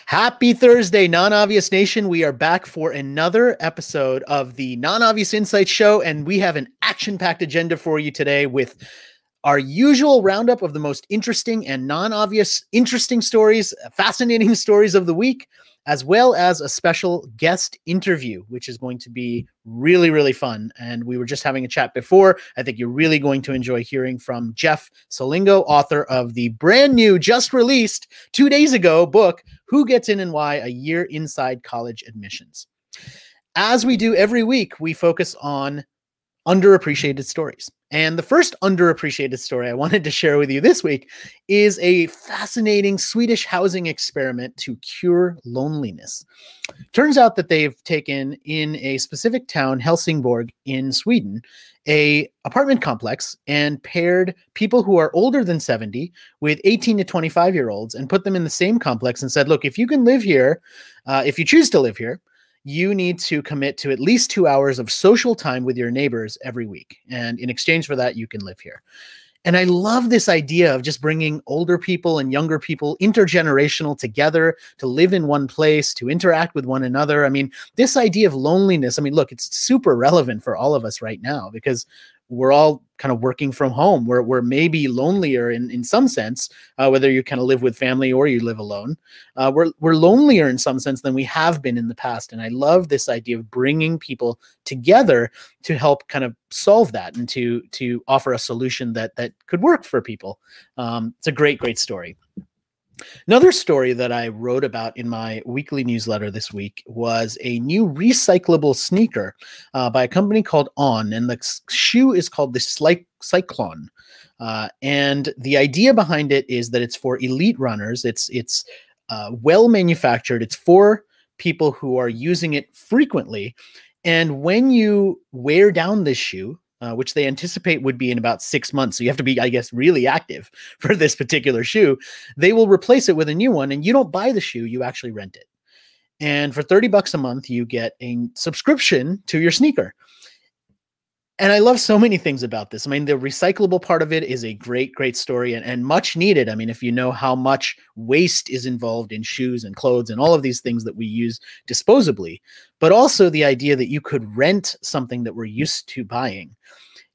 Happy Thursday, Non-Obvious Nation. We are back for another episode of the Non-Obvious Insights Show, and we have an action-packed agenda for you today with our usual roundup of the most interesting and non-obvious interesting stories, fascinating stories of the week, as well as a special guest interview, which is going to be really, really fun. And we were just having a chat before. I think you're really going to enjoy hearing from Jeff Selingo, author of the brand new, just released 2 days ago book, Who Gets In and Why? A Year Inside College Admissions. As we do every week, we focus on underappreciated stories. And the first underappreciated story I wanted to share with you this week is a fascinating Swedish housing experiment to cure loneliness. Turns out that they've taken in a specific town, Helsingborg in Sweden, a apartment complex and paired people who are older than 70 with 18 to 25-year-olds and put them in the same complex and said, look, if you can live here, if you choose to live here, you need to commit to at least 2 hours of social time with your neighbors every week. And in exchange for that, you can live here. And I love this idea of just bringing older people and younger people, intergenerational, together to live in one place, to interact with one another. I mean, this idea of loneliness, I mean, look, it's super relevant for all of us right now because we're all kind of working from home. We're maybe lonelier in some sense, whether you kind of live with family or you live alone. We're lonelier in some sense than we have been in the past. And I love this idea of bringing people together to help kind of solve that and to offer a solution that could work for people. It's a great, great story. Another story that I wrote about in my weekly newsletter this week was a new recyclable sneaker by a company called On, and the shoe is called the Cyclone. And the idea behind it is that it's for elite runners. It's well manufactured. It's for people who are using it frequently. And when you wear down this shoe, which they anticipate would be in about 6 months. So you have to be, I guess, really active for this particular shoe. They will replace it with a new one, and you don't buy the shoe, you actually rent it. And for $30 a month, you get a subscription to your sneaker. And I love so many things about this. I mean, the recyclable part of it is a great, great story and much needed. I mean, if you know how much waste is involved in shoes and clothes and all of these things that we use disposably, but also the idea that you could rent something that we're used to buying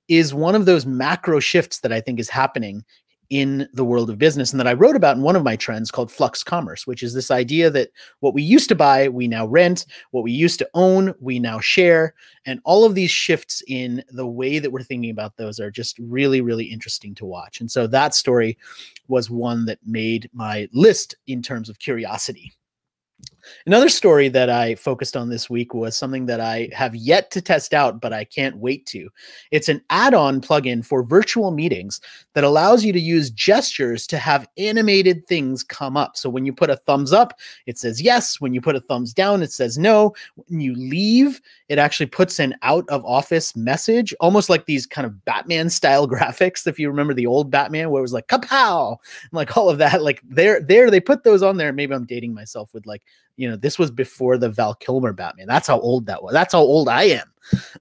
is one of those macro shifts that I think is happening in the world of business and that I wrote about in one of my trends called flux commerce, which is this idea that what we used to buy, we now rent, what we used to own, we now share. And all of these shifts in the way that we're thinking about those are just really, really interesting to watch. And so that story was one that made my list in terms of curiosity. Another story that I focused on this week was something that I have yet to test out, but I can't wait to. It's an add-on plugin for virtual meetings that allows you to use gestures to have animated things come up. So when you put a thumbs up, it says yes. When you put a thumbs down, it says no. When you leave, it actually puts an out of office message, almost like these kind of Batman style graphics. If you remember the old Batman where it was like kapow, like all of that, like they put those on there. Maybe I'm dating myself with like, you know, this was before the Val Kilmer Batman. That's how old that was. That's how old I am.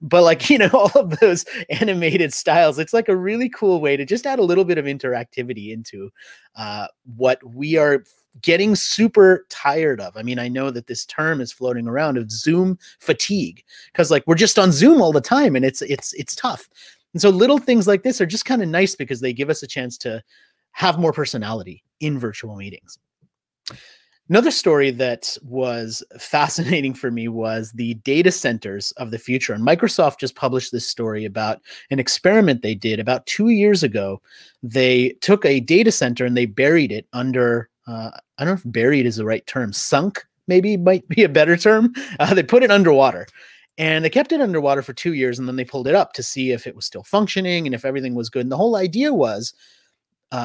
But like, you know, all of those animated styles, it's like a really cool way to just add a little bit of interactivity into what we are getting super tired of. I mean, I know that this term is floating around of Zoom fatigue because like we're just on Zoom all the time and it's tough. And so little things like this are just kind of nice because they give us a chance to have more personality in virtual meetings. Another story that was fascinating for me was the data centers of the future. And Microsoft just published this story about an experiment they did about 2 years ago. They took a data center and they buried it under, I don't know if buried is the right term, sunk maybe might be a better term. They put it underwater. And they kept it underwater for 2 years, and then they pulled it up to see if it was still functioning and if everything was good. And the whole idea was,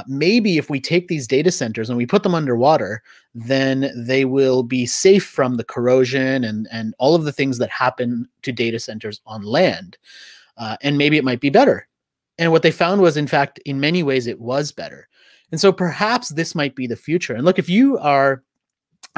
maybe if we take these data centers and we put them underwater, then they will be safe from the corrosion and all of the things that happen to data centers on land. And maybe it might be better. And what they found was, in fact, in many ways, it was better. And so perhaps this might be the future. And look, if you are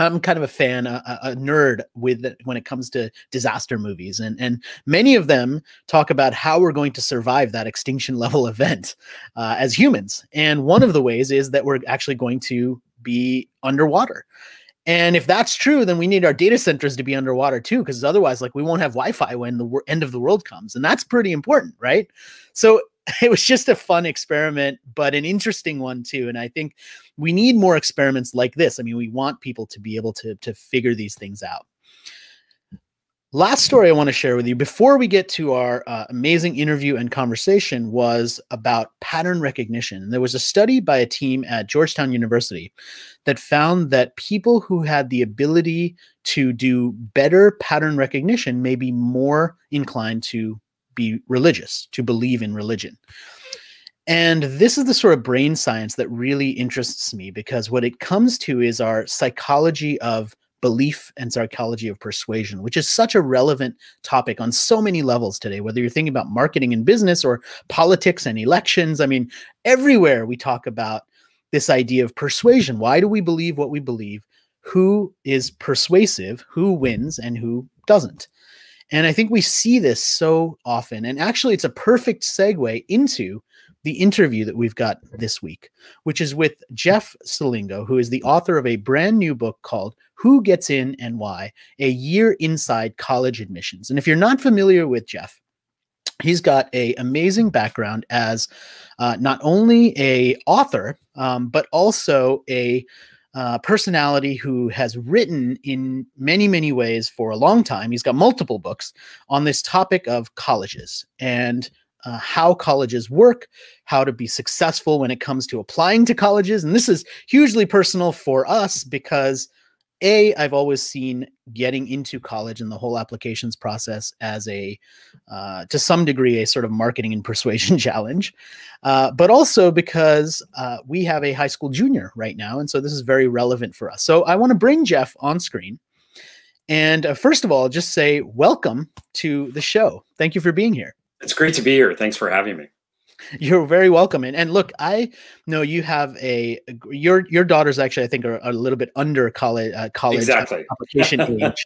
I'm kind of a fan, a nerd when it comes to disaster movies. And many of them talk about how we're going to survive that extinction level event as humans. And one of the ways is that we're actually going to be underwater. And if that's true, then we need our data centers to be underwater too, because otherwise, like, we won't have Wi-Fi when the end of the world comes, and that's pretty important, right? So it was just a fun experiment, but an interesting one too. And I think we need more experiments like this. I mean, we want people to be able to figure these things out. Last story I want to share with you before we get to our amazing interview and conversation was about pattern recognition. And there was a study by a team at Georgetown University that found that people who had the ability to do better pattern recognition may be more inclined to be religious, to believe in religion. And this is the sort of brain science that really interests me, because what it comes to is our psychology of belief and psychology of persuasion, which is such a relevant topic on so many levels today, whether you're thinking about marketing and business or politics and elections. I mean, everywhere we talk about this idea of persuasion. Why do we believe what we believe? Who is persuasive? Who wins and who doesn't? And I think we see this so often. And actually, it's a perfect segue into the interview that we've got this week, which is with Jeff Selingo, who is the author of a brand new book called Who Gets In and Why? A Year Inside College Admissions. And if you're not familiar with Jeff, he's got an amazing background as not only a author, but also a personality who has written in many, many ways for a long time. He's got multiple books on this topic of colleges and how colleges work, how to be successful when it comes to applying to colleges. And this is hugely personal for us because I've always seen getting into college and the whole applications process as a, to some degree, a sort of marketing and persuasion challenge, but also because we have a high school junior right now. And so this is very relevant for us. So I want to bring Jeff on screen. And first of all, just say welcome to the show. Thank you for being here. It's great to be here. Thanks for having me. You're very welcome. And look, I know you have your daughters actually, I think, are a little bit under college Exactly. application age.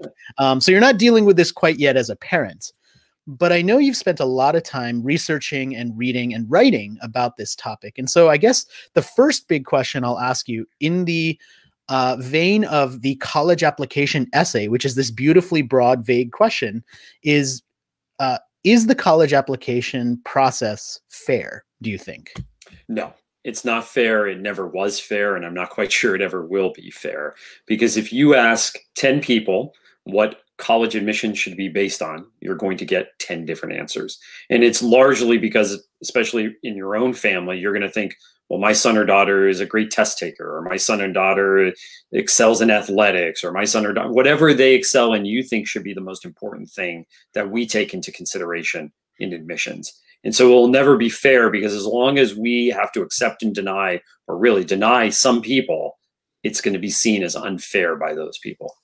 So you're not dealing with this quite yet as a parent, but I know you've spent a lot of time researching and reading and writing about this topic. And so I guess the first big question I'll ask you, in the vein of the college application essay, which is this beautifully broad, vague question, is the college application process fair, do you think? No, it's not fair. It never was fair. And I'm not quite sure it ever will be fair. Because if you ask 10 people what college admission should be based on, you're going to get 10 different answers. And it's largely because, especially in your own family, you're going to think, well, my son or daughter is a great test taker, or my son and daughter excels in athletics, or my son or daughter, whatever they excel in, you think should be the most important thing that we take into consideration in admissions. And so it will never be fair, because as long as we have to accept and deny, or really deny some people, it's going to be seen as unfair by those people.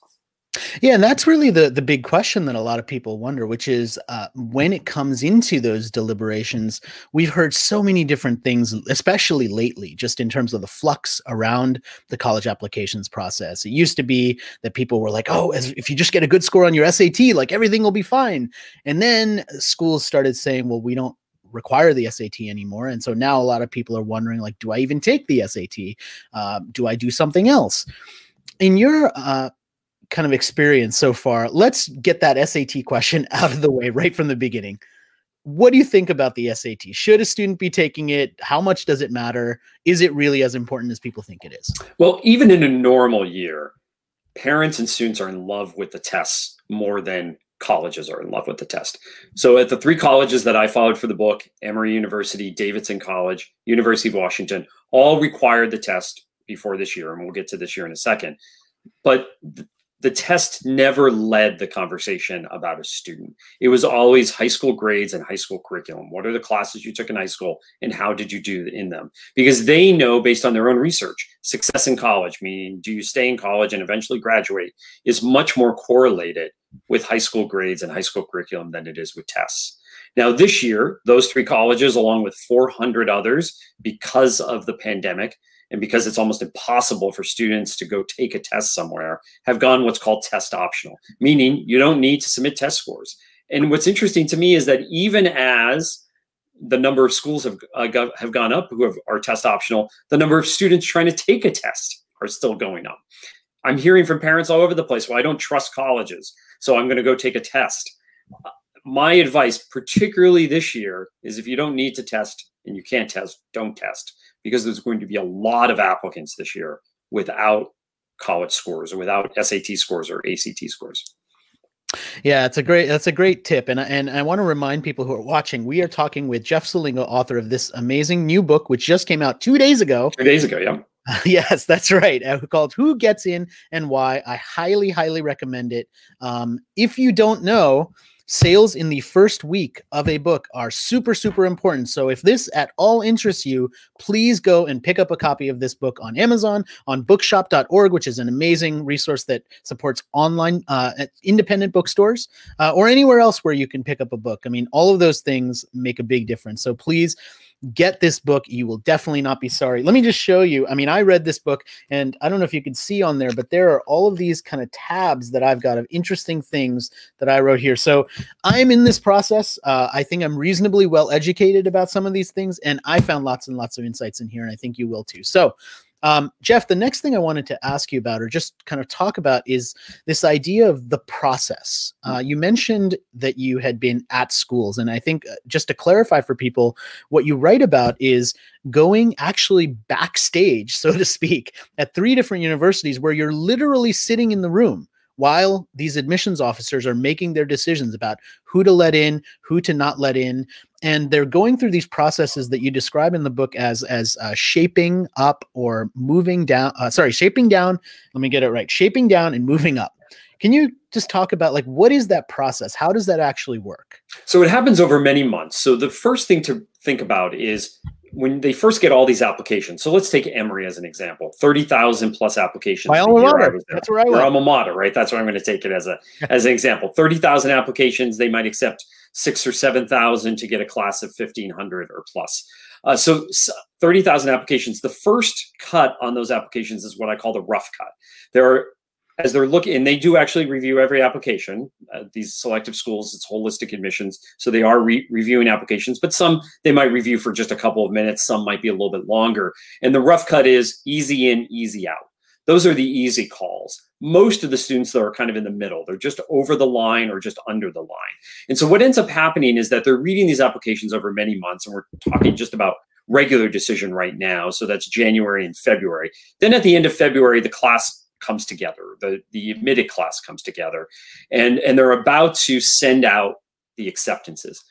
Yeah, and that's really the big question that a lot of people wonder, which is when it comes into those deliberations, we've heard so many different things, especially lately, just in terms of the flux around the college applications process. It used to be that people were like, oh, if you just get a good score on your SAT, like everything will be fine. And then schools started saying, well, we don't require the SAT anymore. And so now a lot of people are wondering, like, do I even take the SAT? Do I do something else? In your kind of experience so far, let's get that SAT question out of the way right from the beginning. What do you think about the SAT? Should a student be taking it? How much does it matter? Is it really as important as people think it is? Well, even in a normal year, parents and students are in love with the tests more than colleges are in love with the test. So at the 3 colleges that I followed for the book, Emory University, Davidson College, University of Washington, all required the test before this year. And we'll get to this year in a second. But the test never led the conversation about a student. It was always high school grades and high school curriculum. What are the classes you took in high school and how did you do in them? Because they know, based on their own research, success in college, meaning do you stay in college and eventually graduate, is much more correlated with high school grades and high school curriculum than it is with tests. Now, this year, those 3 colleges, along with 400 others, because of the pandemic, and because it's almost impossible for students to go take a test somewhere, have gone what's called test optional, meaning you don't need to submit test scores. And what's interesting to me is that even as the number of schools have gone up who are test optional, the number of students trying to take a test are still going up. I'm hearing from parents all over the place, well, I don't trust colleges, so I'm going to go take a test. My advice, particularly this year, is if you don't need to test and you can't test, don't test, because there's going to be a lot of applicants this year without college scores or without SAT scores or ACT scores. Yeah, that's a great tip. And I want to remind people who are watching, we are talking with Jeff Selingo, author of this amazing new book, which just came out 2 days ago. 2 days ago, yeah. Yes, that's right. Called Who Gets In and Why. I highly, highly recommend it. If you don't know, sales in the first week of a book are super, super important. So if this at all interests you, please go and pick up a copy of this book on Amazon, on bookshop.org, which is an amazing resource that supports online independent bookstores, or anywhere else where you can pick up a book. I mean, all of those things make a big difference. So please get this book. You will definitely not be sorry. Let me just show you. I mean, I read this book, and I don't know if you can see on there, but there are all of these kind of tabs that I've got of interesting things that I wrote here. So I'm in this process. I think I'm reasonably well educated about some of these things, and I found lots and lots of insights in here, and I think you will too. So Jeff, the next thing I wanted to ask you about, or just kind of talk about, is this idea of the process. You mentioned that you had been at schools, and I think just to clarify for people, what you write about is going actually backstage, so to speak, at 3 different universities where you're literally sitting in the room while these admissions officers are making their decisions about who to let in, who to not let in. And they're going through these processes that you describe in the book as shaping up or moving down. Shaping down. Let me get it right. Shaping down and moving up. Can you just talk about, like, what is that process? How does that actually work? So it happens over many months. So the first thing to think about is when they first get all these applications. So let's take Emory as an example. 30,000 plus applications. My alma mater. That's where I went. Your alma mater, right? That's why I'm going to take it as an example. 30,000 applications. They might accept 6,000 or 7,000 to get a class of 1,500 or plus. So 30,000 applications. The first cut on those applications is what I call the rough cut. As they're looking, and they do actually review every application. These selective schools, it's holistic admissions, so they are reviewing applications, but some they might review for just a couple of minutes, some might be a little bit longer. And the rough cut is easy in, easy out. Those are the easy calls. Most of the students, though, are kind of in the middle. They're just over the line or just under the line. And so what ends up happening is that they're reading these applications over many months, and we're talking just about regular decision right now. So that's January and February. Then at the end of February, the class comes together, the admitted class comes together, and they're about to send out the acceptances.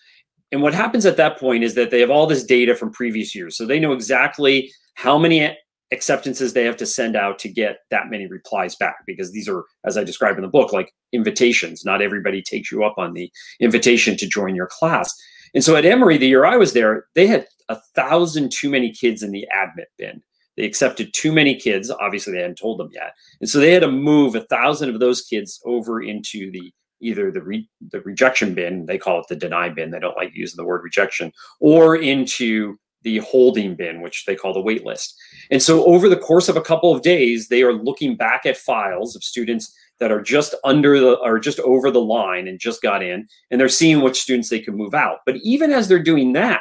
And what happens at that point is that they have all this data from previous years. So they know exactly how many acceptances they have to send out to get that many replies back, because these are, as I described in the book, like invitations. Not everybody takes you up on the invitation to join your class. And so at Emory, the year I was there, they had 1,000 too many kids in the admit bin. They accepted too many kids. Obviously, they hadn't told them yet. And so they had to move 1,000 of those kids over into either the rejection bin, they call it the deny bin, they don't like using the word rejection, or into the holding bin, which they call the wait list. And so over the course of a couple of days, they are looking back at files of students that are just just over the line and just got in, and they're seeing which students they can move out. But even as they're doing that,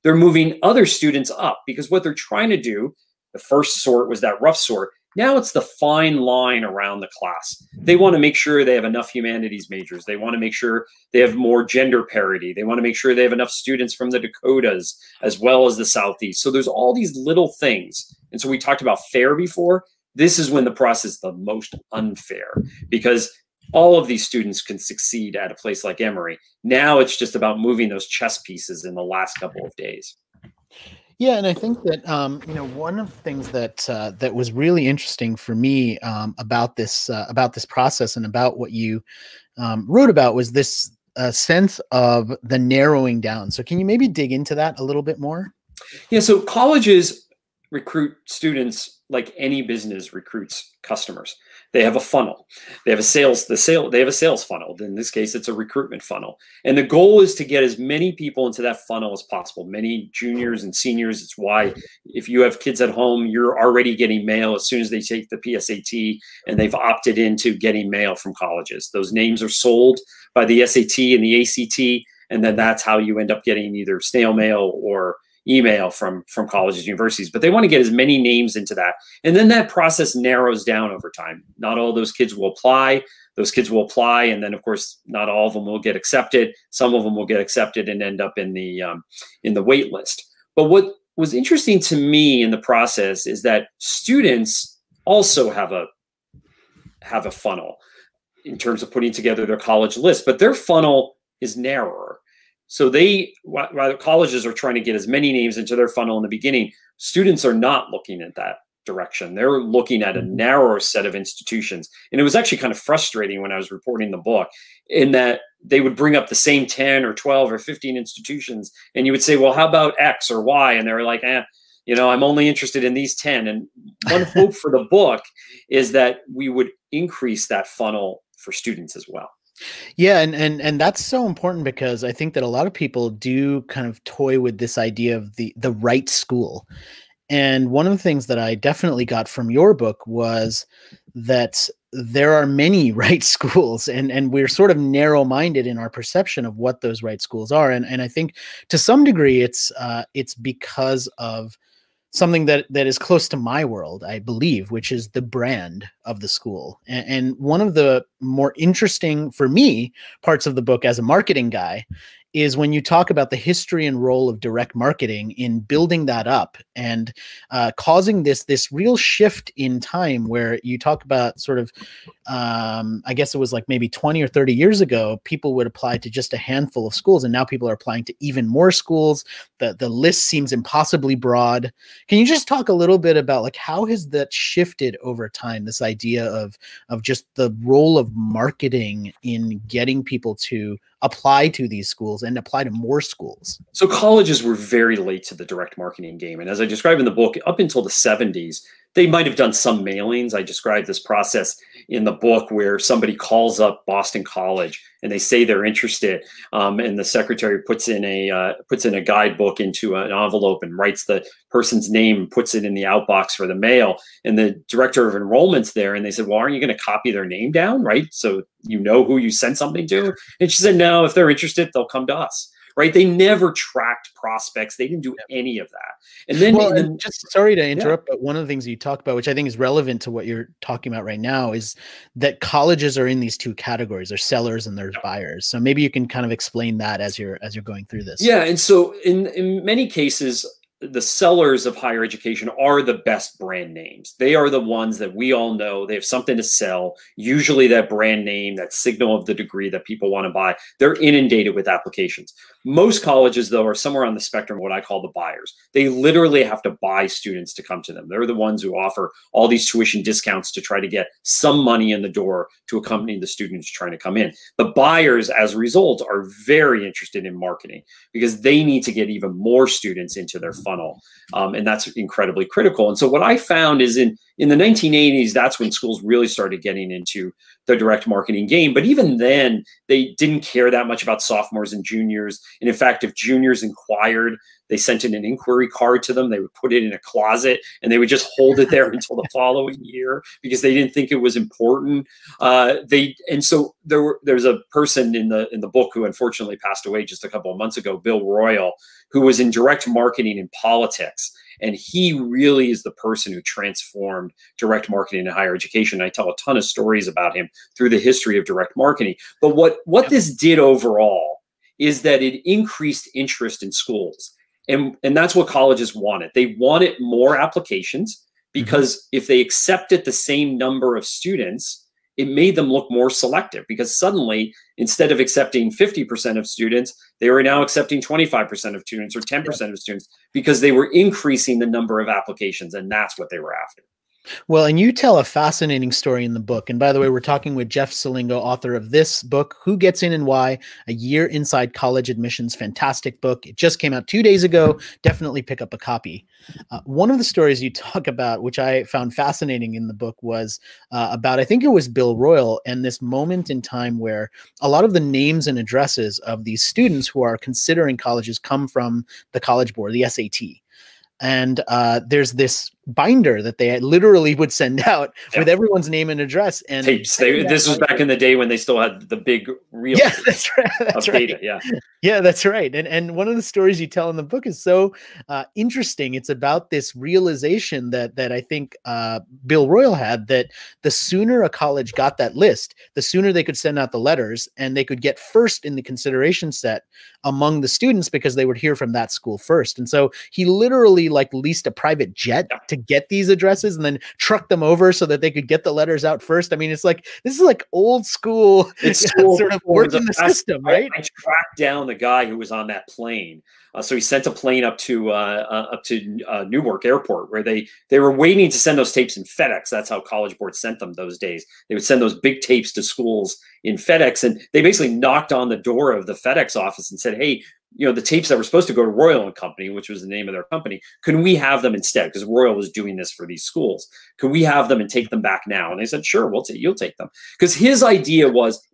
they're moving other students up, because what they're trying to do, the first sort was that rough sort. Now it's the fine line around the class. They want to make sure they have enough humanities majors. They want to make sure they have more gender parity. They want to make sure they have enough students from the Dakotas as well as the Southeast. So there's all these little things. And so we talked about fair before. This is when the process is the most unfair, because all of these students can succeed at a place like Emory. Now it's just about moving those chess pieces in the last couple of days. Yeah, and I think that one of the things that that was really interesting for me about this process and about what you wrote about was this sense of the narrowing down. So can you maybe dig into that a little bit more? Yeah, so colleges recruit students like any business recruits customers. They have a funnel. They have a sales funnel. In this case, it's a recruitment funnel. And the goal is to get as many people into that funnel as possible, many juniors and seniors. It's why if you have kids at home, you're already getting mail as soon as they take the PSAT and they've opted into getting mail from colleges. Those names are sold by the SAT and the ACT, and then that's how you end up getting either snail mail or email from colleges, universities, but they want to get as many names into that. And then that process narrows down over time. Not all those kids will apply. Those kids will apply, and then of course not all of them will get accepted. Some of them will get accepted and end up in the wait list. But what was interesting to me in the process is that students also have a funnel in terms of putting together their college list, but their funnel is narrower. So while colleges are trying to get as many names into their funnel in the beginning, students are not looking at that direction. They're looking at a narrower set of institutions. And it was actually kind of frustrating when I was reporting the book, in that they would bring up the same 10 or 12 or 15 institutions, and you would say, well, how about X or Y? And they were like, I'm only interested in these 10. And one hope for the book is that we would increase that funnel for students as well. Yeah, and that's so important, because I think that a lot of people do kind of toy with this idea of the right school. And one of the things that I definitely got from your book was that there are many right schools, and we're sort of narrow-minded in our perception of what those right schools are. And I think to some degree it's because of something that is close to my world, I believe, which is the brand of the school. And one of the more interesting, for me, parts of the book as a marketing guy is when you talk about the history and role of direct marketing in building that up and causing this real shift in time, where you talk about sort of, I guess it was like maybe 20 or 30 years ago, people would apply to just a handful of schools, and now people are applying to even more schools. The list seems impossibly broad. Can you just talk a little bit about, like, how has that shifted over time, this idea of just the role of marketing in getting people to apply to these schools and apply to more schools? So colleges were very late to the direct marketing game. And as I describe in the book, up until the 70s, they might have done some mailings. I described this process in the book where somebody calls up Boston College and they say they're interested, and the secretary puts in a guidebook into an envelope and writes the person's name and puts it in the outbox for the mail. And the director of enrollment's there, and they said, well, aren't you going to copy their name down, right? So you know who you sent something to? And she said, no, if they're interested, they'll come to us. Right? They never tracked prospects. They didn't do any of that. And then, and just sorry to interrupt, but one of the things you talk about, which I think is relevant to what you're talking about right now, is that colleges are in these two categories. There's sellers and there's buyers. So maybe you can kind of explain that as you're going through this. Yeah. And so in many cases, the sellers of higher education are the best brand names. They are the ones that we all know. They have something to sell. Usually that brand name, that signal of the degree that people want to buy, they're inundated with applications. Most colleges, though, are somewhere on the spectrum of what I call the buyers. They literally have to buy students to come to them. They're the ones who offer all these tuition discounts to try to get some money in the door to accompany the students trying to come in. The buyers, as a result, are very interested in marketing because they need to get even more students into their funnel. And that's incredibly critical. And so what I found is in the 1980s, that's when schools really started getting into the direct marketing game. But even then, they didn't care that much about sophomores and juniors. And in fact, if juniors inquired, they sent in an inquiry card to them. They would put it in a closet and they would just hold it there until the following year because they didn't think it was important. And so there's a person in the book who unfortunately passed away just a couple of months ago, Bill Royal, who was in direct marketing in politics. And he really is the person who transformed direct marketing in higher education. I tell a ton of stories about him through the history of direct marketing. But what this did overall is that it increased interest in schools. And that's what colleges wanted. They wanted more applications because if they accepted the same number of students, it made them look more selective because suddenly, instead of accepting 50% of students, they were now accepting 25% of students or 10% of students because they were increasing the number of applications, and that's what they were after. Well, and you tell a fascinating story in the book. And by the way, we're talking with Jeff Selingo, author of this book, Who Gets In and Why? A Year Inside College Admissions. Fantastic book. It just came out 2 days ago. Definitely pick up a copy. One of the stories you talk about, which I found fascinating in the book, was about, I think it was Bill Royal, and this moment in time where a lot of the names and addresses of these students who are considering colleges come from the College Board, the SAT. And there's this binder that they literally would send out with everyone's name and address and tapes. This was back in the day when they still had the big reel. Yeah, that's right. That's right. Data. Yeah. Yeah, that's right. And one of the stories you tell in the book is so interesting. It's about this realization that I think Bill Royal had, that the sooner a college got that list, the sooner they could send out the letters, and they could get first in the consideration set among the students because they would hear from that school first. And so he literally like leased a private jet to get these addresses and then trucked them over so that they could get the letters out first. I mean, it's like, this is like old school, sort of working the system, right? I tracked down the guy who was on that plane. So he sent a plane up to Newark Airport, where they were waiting to send those tapes in FedEx. That's how College Board sent them those days. They would send those big tapes to schools in FedEx, and they basically knocked on the door of the FedEx office and said, "Hey, you know, the tapes that were supposed to go to Royal and Company, which was the name of their company, can we have them instead? Because Royal was doing this for these schools. Can we have them and take them back now?" And they said, "Sure, you'll take them." Because his idea was,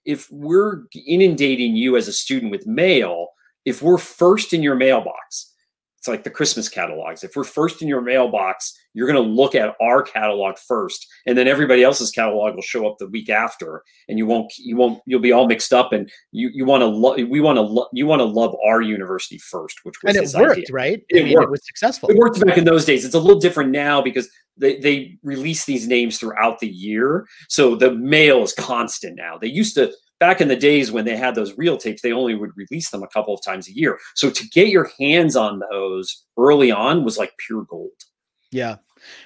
if we're inundating you as a student with mail, if we're first in your mailbox, it's like the Christmas catalogs. If we're first in your mailbox, you're going to look at our catalog first, and then everybody else's catalog will show up the week after, and you'll be all mixed up. And you want to love our university first, which was his idea. Worked, right? It worked. It was successful. It worked back in those days. It's a little different now because they release these names throughout the year, so the mail is constant now. They used to. Back in the days when they had those reel tapes, they only would release them a couple of times a year. So to get your hands on those early on was like pure gold. Yeah.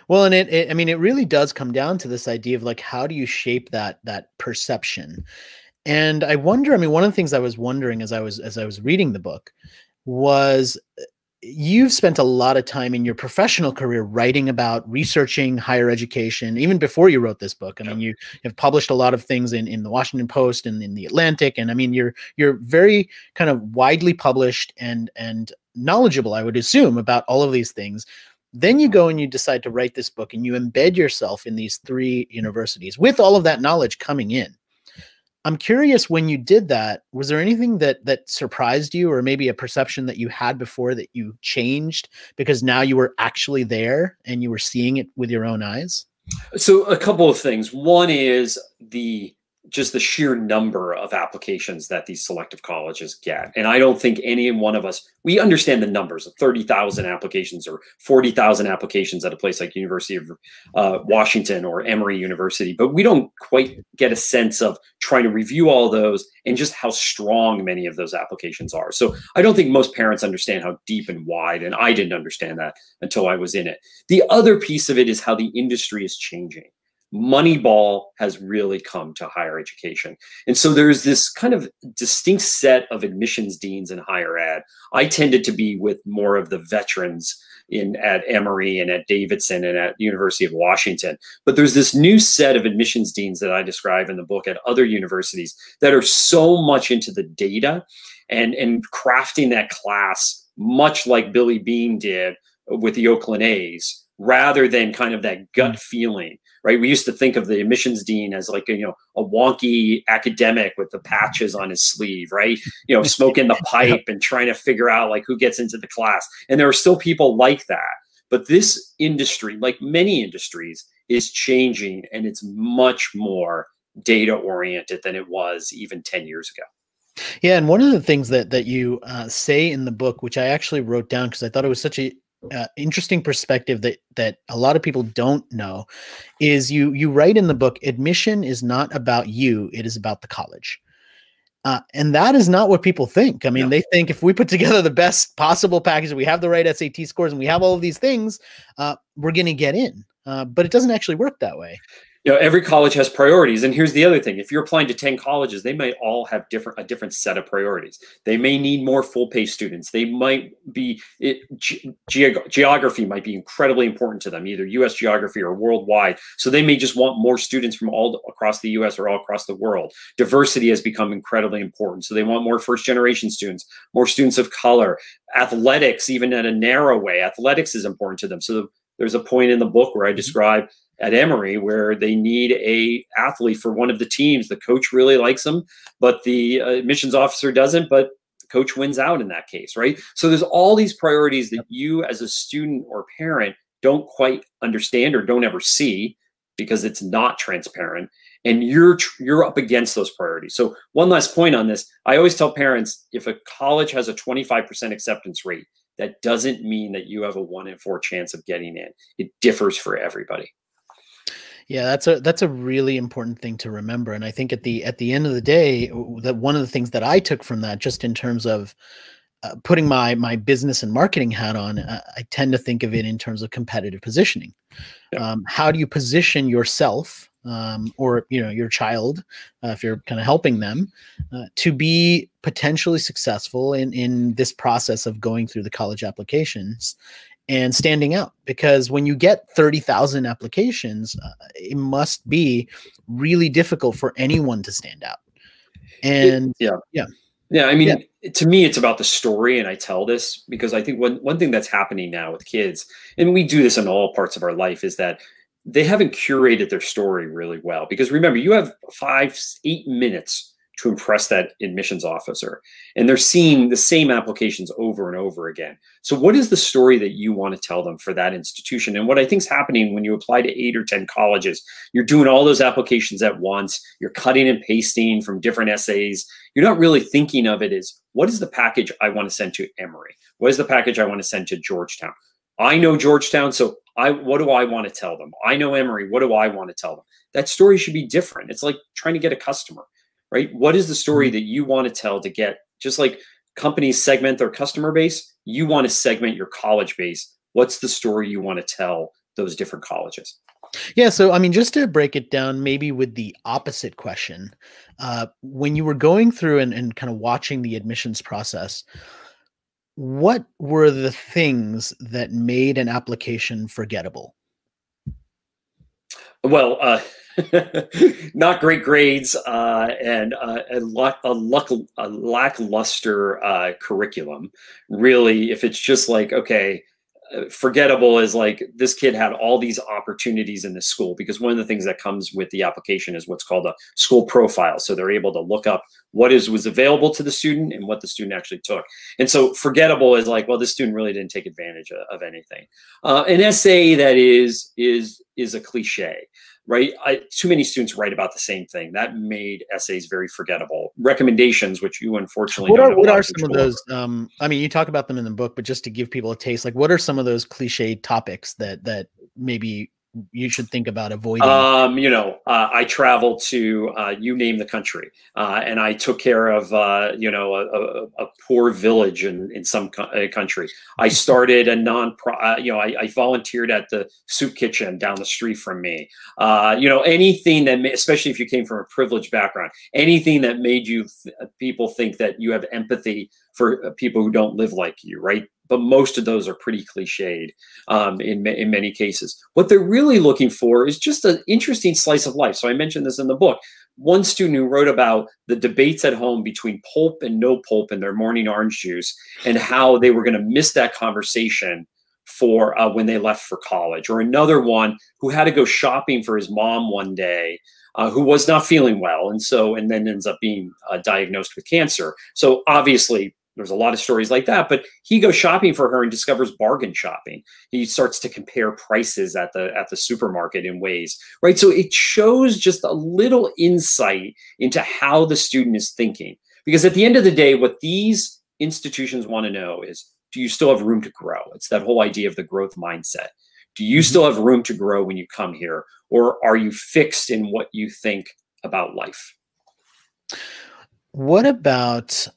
Well, and I mean, it really does come down to this idea of like, how do you shape that perception? And I wonder, I mean, one of the things I was wondering as I was reading the book was, you've spent a lot of time in your professional career writing about researching higher education, even before you wrote this book. I mean, you have published a lot of things in the Washington Post and in the Atlantic. And I mean, you're very kind of widely published and knowledgeable, I would assume, about all of these things. Then you go and you decide to write this book, and you embed yourself in these 3 universities with all of that knowledge coming in. I'm curious, when you did that, was there anything that surprised you, or maybe a perception that you had before that you changed because now you were actually there and you were seeing it with your own eyes? So a couple of things. One is just the sheer number of applications that these selective colleges get. And I don't think any one of us, we understand the numbers of 30,000 applications or 40,000 applications at a place like University of Washington or Emory University, but we don't quite get a sense of trying to review all those and just how strong many of those applications are. So I don't think most parents understand how deep and wide, and I didn't understand that until I was in it. The other piece of it is how the industry is changing. Moneyball has really come to higher education. And so there's this kind of distinct set of admissions deans in higher ed. I tended to be with more of the veterans at Emory and at Davidson and at the University of Washington. But there's this new set of admissions deans that I describe in the book at other universities that are so much into the data and crafting that class, much like Billy Beane did with the Oakland A's, rather than kind of that gut feeling. Right. We used to think of the admissions dean as like, a wonky academic with the patches on his sleeve, right? Smoking the pipe and trying to figure out like who gets into the class. And there are still people like that. But this industry, like many industries, is changing, and it's much more data oriented than it was even 10 years ago. Yeah. And one of the things that you say in the book, which I actually wrote down because I thought it was such a interesting perspective that a lot of people don't know, is you write in the book, admission is not about you, it is about the college. And that is not what people think. I mean, They think if we put together the best possible package, we have the right SAT scores, and we have all of these things, we're going to get in. But it doesn't actually work that way. Every college has priorities. And here's the other thing. If you're applying to 10 colleges, they might all have a different set of priorities. They may need more full pay students. They might be, geography might be incredibly important to them, either US geography or worldwide. So they may just want more students from all across the US or all across the world. Diversity has become incredibly important. So they want more first generation students, more students of color. Athletics, even in a narrow way, athletics is important to them. So there's a point in the book where I describe at Emory where they need a athlete for one of the teams. The coach really likes them, but the admissions officer doesn't, but the coach wins out in that case, right? So there's all these priorities that you as a student or parent don't quite understand or don't ever see because it's not transparent. And you're up against those priorities. So one last point on this, I always tell parents, if a college has a 25% acceptance rate, that doesn't mean that you have a 1 in 4 chance of getting in. It differs for everybody. Yeah, that's a really important thing to remember. And I think at the end of the day, that one of the things that I took from that, just in terms of putting my business and marketing hat on, I tend to think of it in terms of competitive positioning. Yeah. How do you position yourself, or your child, if you're kind of helping them, to be potentially successful in this process of going through the college applications and standing out? Because when you get 30,000 applications, it must be really difficult for anyone to stand out. And Yeah. yeah, Yeah, I yeah, mean, to me, it's about the story, and I tell this because I think one thing that's happening now with kids, and we do this in all parts of our life, is that they haven't curated their story really well. Because remember, you have 5, 8 minutes to impress that admissions officer, and they're seeing the same applications over and over again. So, what is the story that you want to tell them for that institution? And what I think is happening when you apply to 8 or 10 colleges, you're doing all those applications at once. You're cutting and pasting from different essays. You're not really thinking of it as, what is the package I want to send to Emory? What is the package I want to send to Georgetown? I know Georgetown, so what do I want to tell them? I know Emory, what do I want to tell them? That story should be different. It's like trying to get a customer, right? What is the story that you want to tell to get, just like companies segment their customer base, you want to segment your college base. What's the story you want to tell those different colleges? Yeah. So, I mean, just to break it down, maybe with the opposite question, when you were going through and kind of watching the admissions process, what were the things that made an application forgettable? Well, not great grades, and a lackluster curriculum. Really, if it's just like, okay, forgettable is like, this kid had all these opportunities in this school, because one of the things that comes with the application is what's called a school profile. So they're able to look up what was available to the student and what the student actually took. And so forgettable is like, well, this student really didn't take advantage of anything. An essay that is a cliche, right? Too many students write about the same thing. That made essays very forgettable. Recommendations, which you unfortunately don't have a What lot are of some of control those? I mean, you talk about them in the book, but just to give people a taste, like, what are some of those cliche topics that maybe you should think about avoiding? I traveled to, you name the country, and I took care of, a poor village in some country. I started a I volunteered at the soup kitchen down the street from me. Anything that, especially if you came from a privileged background, anything that made people think that you have empathy for people who don't live like you, right? But most of those are pretty cliched in many cases. What they're really looking for is just an interesting slice of life. So I mentioned this in the book. One student who wrote about the debates at home between pulp and no pulp in their morning orange juice, and how they were going to miss that conversation for when they left for college. Or another one who had to go shopping for his mom one day, who was not feeling well, and then ends up being diagnosed with cancer. So obviously, there's a lot of stories like that, but he goes shopping for her and discovers bargain shopping. He starts to compare prices at the supermarket in ways, right? So it shows just a little insight into how the student is thinking. Because at the end of the day, what these institutions want to know is, do you still have room to grow? It's that whole idea of the growth mindset. Do you still have room to grow when you come here? Or are you fixed in what you think about life? What about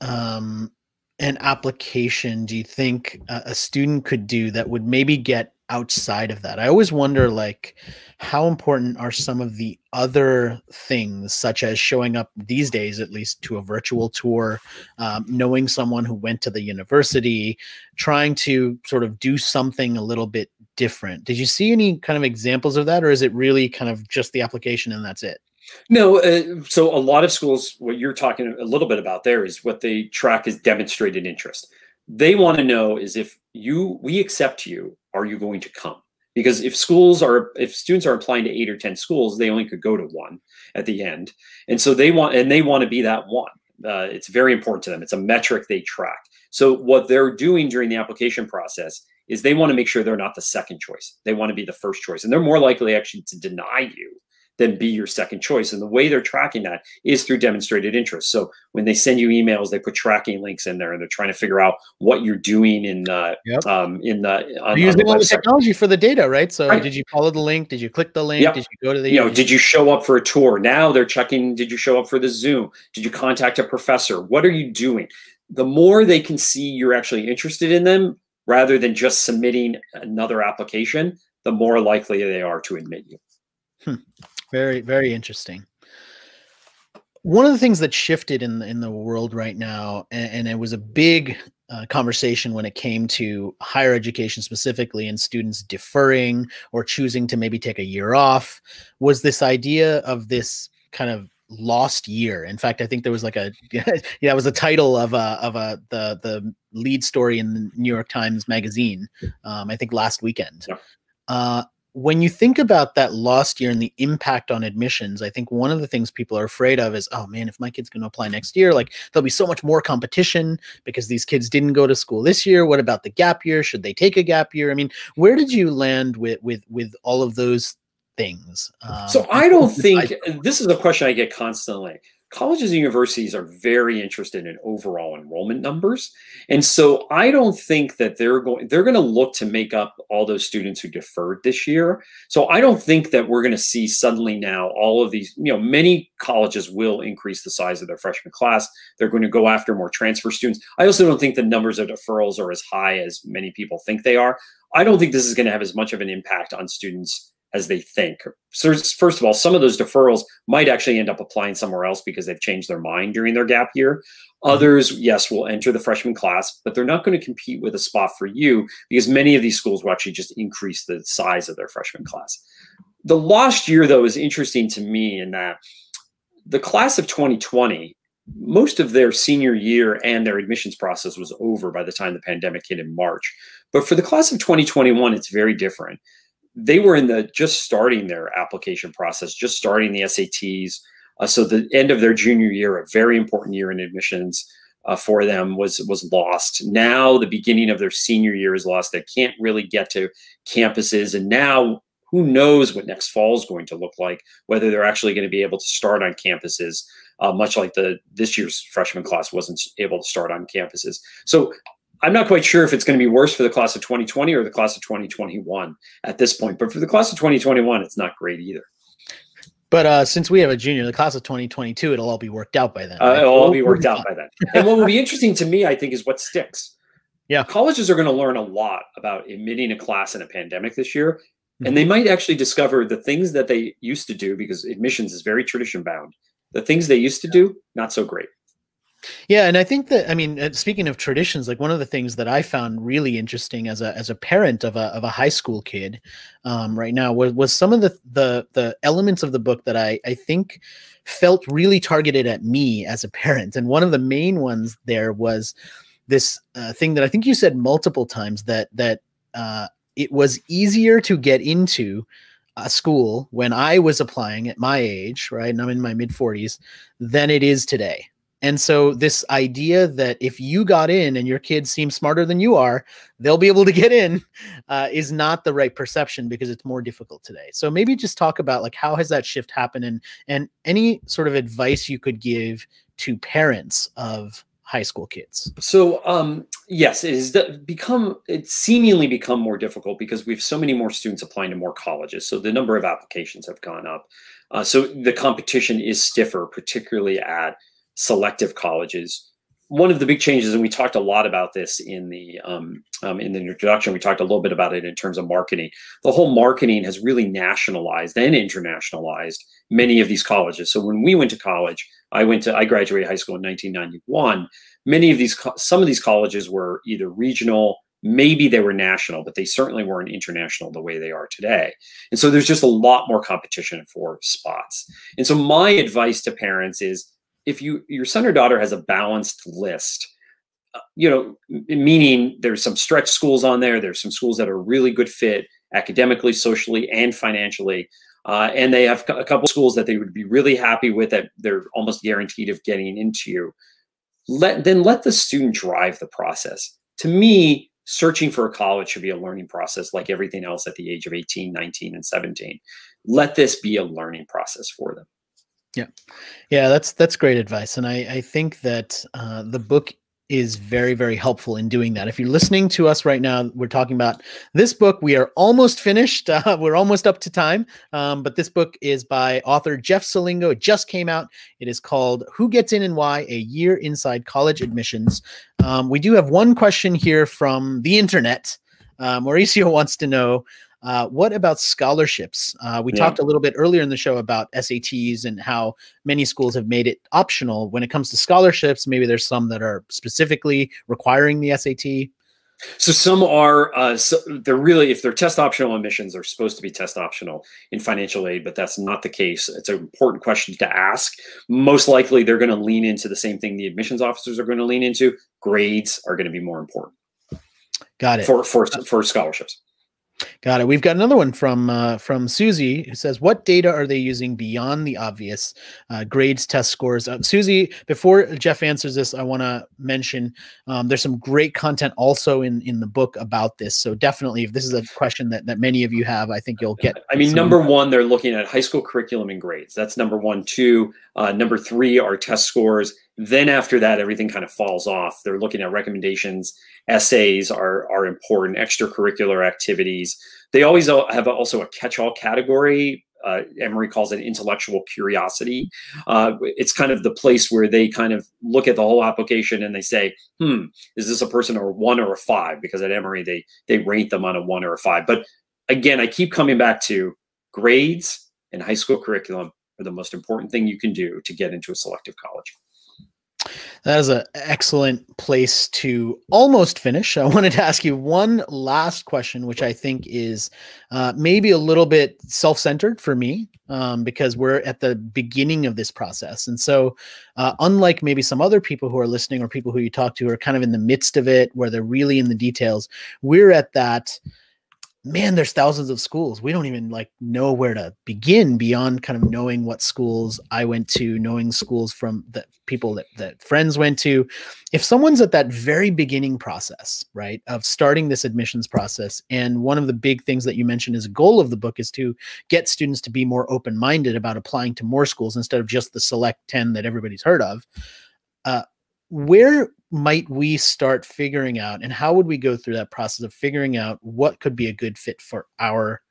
an application do you think a student could do that would maybe get outside of that? I always wonder, like, how important are some of the other things, such as showing up these days, at least, to a virtual tour, knowing someone who went to the university, trying to sort of do something a little bit different. Did you see any kind of examples of that, or is it really kind of just the application and that's it? No, so a lot of schools, what you're talking a little bit about there is what they track is demonstrated interest. They want to know is, if we accept you, are you going to come? Because if students are applying to 8 or 10 schools, they only could go to one at the end. And so they want to be that one. It's very important to them. It's a metric they track. So what they're doing during the application process is they want to make sure they're not the second choice. They want to be the first choice. And they're more likely actually to deny you than be your second choice. And the way they're tracking that is through demonstrated interest. So when they send you emails, they put tracking links in there, and they're trying to figure out what you're doing on using the all the website. technology for the data, right? So Right. did you follow the link? Did you click the link? Yep. Did you go to the, did you show up for a tour? Now they're checking, did you show up for the Zoom? Did you contact a professor? What are you doing? The more they can see you're actually interested in them, rather than just submitting another application, the more likely they are to admit you. Very, very interesting. One of the things that shifted in the world right now, and it was a big conversation when it came to higher education specifically, and students deferring or choosing to maybe take a year off, was this idea of this kind of lost year. In fact, I think there was like a it was a title of the lead story in the New York Times magazine, I think last weekend. Yeah. When you think about that lost year and the impact on admissions, I think one of the things people are afraid of is, oh man, if my kid's going to apply next year, like there'll be so much more competition because these kids didn't go to school this year. What about the gap year? Should they take a gap year? I mean, where did you land with all of those things? So I don't think, this is a question I get constantly. Colleges and universities are very interested in overall enrollment numbers. And so I don't think that they're going to look to make up all those students who deferred this year. So I don't think that we're going to see suddenly now all of these, many colleges will increase the size of their freshman class. They're going to go after more transfer students. I also don't think the numbers of deferrals are as high as many people think they are. I don't think this is going to have as much of an impact on students as they think. So first of all, some of those deferrals might actually end up applying somewhere else because they've changed their mind during their gap year. Others, yes, will enter the freshman class, but they're not going to compete with a spot for you because many of these schools will actually just increase the size of their freshman class. The lost year, though, is interesting to me in that the class of 2020, most of their senior year and their admissions process was over by the time the pandemic hit in March. But for the class of 2021, it's very different. They were just starting their application process, just starting the SATs. So the end of their junior year, a very important year in admissions for them, was lost. Now the beginning of their senior year is lost. They can't really get to campuses. And now who knows what next fall is going to look like, whether they're actually going to be able to start on campuses, much like this year's freshman class wasn't able to start on campuses. So I'm not quite sure if it's going to be worse for the class of 2020 or the class of 2021 at this point. But for the class of 2021, it's not great either. But since we have a junior, the class of 2022, it'll all be worked out by then. Right? It'll all be worked out by then. And what will be interesting to me, I think, is what sticks. Yeah. Colleges are going to learn a lot about admitting a class in a pandemic this year. And they might actually discover the things that they used to do, because admissions is very tradition bound. The things they used to do, not so great. Yeah, and I think that, I mean, speaking of traditions, like one of the things that I found really interesting as a parent of a high school kid right now was some of the elements of the book that I think felt really targeted at me as a parent. And one of the main ones there was this thing that I think you said multiple times, that it was easier to get into a school when I was applying at my age, right, and I'm in my mid-40s, than it is today. And so this idea that if you got in and your kids seem smarter than you are, they'll be able to get in is not the right perception, because it's more difficult today. So maybe just talk about, like, how has that shift happened, and any sort of advice you could give to parents of high school kids. So yes, it's seemingly become more difficult because we have so many more students applying to more colleges. So the number of applications have gone up. So the competition is stiffer, particularly at selective colleges. One of the big changes, and we talked a lot about this in the introduction, we talked a little bit about it in terms of marketing. The whole marketing has really nationalized and internationalized many of these colleges. So when we went to college, I graduated high school in 1991. Some of these colleges were either regional, maybe they were national, but they certainly weren't international the way they are today. And so there's just a lot more competition for spots. And so my advice to parents is, if your son or daughter has a balanced list, meaning there's some stretch schools on there, there's some schools that are really good fit academically, socially, and financially, and they have a couple schools that they would be really happy with, that they're almost guaranteed of getting into, then let the student drive the process. To me, searching for a college should be a learning process like everything else at the age of 18, 19, and 17. Let this be a learning process for them. Yeah. Yeah, that's great advice. And I think that the book is very, very helpful in doing that. If you're listening to us right now, we're talking about this book. We are almost finished. We're almost up to time. But this book is by author Jeff Selingo. It just came out. It is called Who Gets In and Why? A Year Inside College Admissions. We do have one question here from the internet. Mauricio wants to know, what about scholarships? We talked a little bit earlier in the show about SATs and how many schools have made it optional. When it comes to scholarships, maybe there's some that are specifically requiring the SAT. So some are, they're really, if they're test optional admissions, they're supposed to be test optional in financial aid, but that's not the case. It's an important question to ask. Most likely they're going to lean into the same thing the admissions officers are going to lean into. Grades are going to be more important. Got it. For scholarships. Got it. We've got another one from Susie, who says, what data are they using beyond the obvious grades, test scores? Susie, before Jeff answers this, I want to mention there's some great content also in the book about this. So definitely, if this is a question that many of you have, I think you'll get. I mean, number one, they're looking at high school curriculum and grades. That's number 1. 2, number 3 are test scores. Then after that, everything kind of falls off. They're looking at recommendations. Essays are important, extracurricular activities. They always have also a catch-all category. Emory calls it intellectual curiosity. It's kind of the place where they kind of look at the whole application and they say, is this a person or a 1 or a 5? Because at Emory, they rate them on a 1 or a 5. But again, I keep coming back to grades and high school curriculum are the most important thing you can do to get into a selective college. That is an excellent place to almost finish. I wanted to ask you one last question, which I think is maybe a little bit self-centered for me because we're at the beginning of this process. And so unlike maybe some other people who are listening or people who you talk to who are kind of in the midst of it, where they're really in the details, we're at that, man, there's thousands of schools. We don't even know where to begin beyond kind of knowing what schools I went to, knowing schools from the people that friends went to. If someone's at that very beginning process, right, of starting this admissions process, and one of the big things that you mentioned as a goal of the book is to get students to be more open-minded about applying to more schools instead of just the select 10 that everybody's heard of, where might we start figuring out, and how would we go through that process of figuring out what could be a good fit for our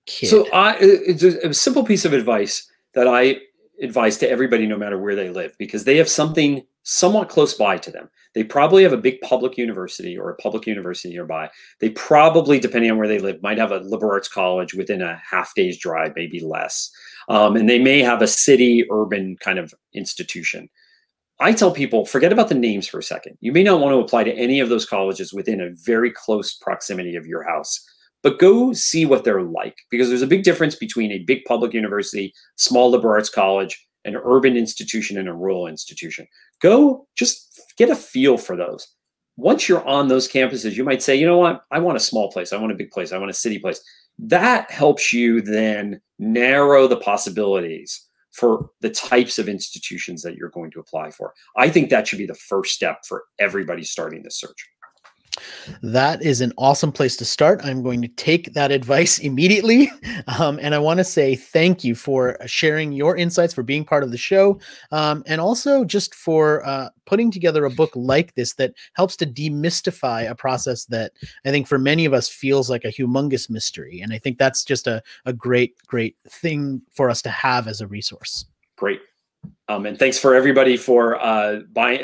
kid? So it's a simple piece of advice that I advise to everybody, no matter where they live, because they have something somewhat close by to them. They probably have a big public university or a public university nearby. They probably, depending on where they live, might have a liberal arts college within a half-day's drive, maybe less. And they may have a city urban kind of institution. I tell people, forget about the names for a second. You may not want to apply to any of those colleges within a very close proximity of your house, but go see what they're like, because there's a big difference between a big public university, small liberal arts college, an urban institution, and a rural institution. Go just get a feel for those. Once you're on those campuses, you might say, you know what? I want a small place. I want a big place. I want a city place. That helps you then narrow the possibilities for the types of institutions that you're going to apply for. I think that should be the first step for everybody starting this search. That is an awesome place to start. I'm going to take that advice immediately. And I want to say thank you for sharing your insights, for being part of the show, and also just for putting together a book like this that helps to demystify a process that I think for many of us feels like a humongous mystery. And I think that's just a great, great thing for us to have as a resource. Great. And thanks for everybody for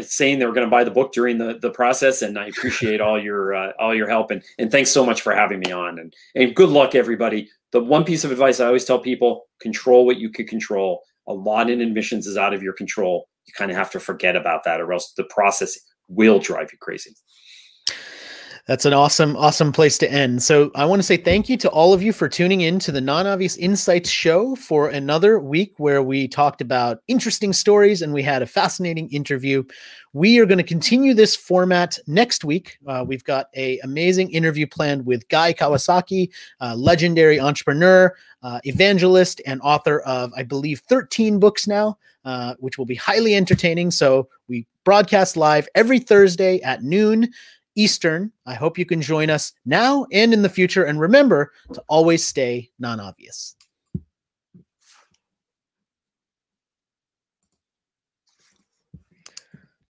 saying they were going to buy the book during the process. And I appreciate all your help. And thanks so much for having me on. And good luck, everybody. The one piece of advice I always tell people, control what you can control. A lot in admissions is out of your control. You kind of have to forget about that, or else the process will drive you crazy. That's an awesome, awesome place to end. So I want to say thank you to all of you for tuning in to the Non-Obvious Insights show for another week where we talked about interesting stories and we had a fascinating interview. We are going to continue this format next week. We've got an amazing interview planned with Guy Kawasaki, legendary entrepreneur, evangelist, and author of, I believe, 13 books now, which will be highly entertaining. So we broadcast live every Thursday at noon Eastern. I hope you can join us now and in the future. And remember to always stay non-obvious.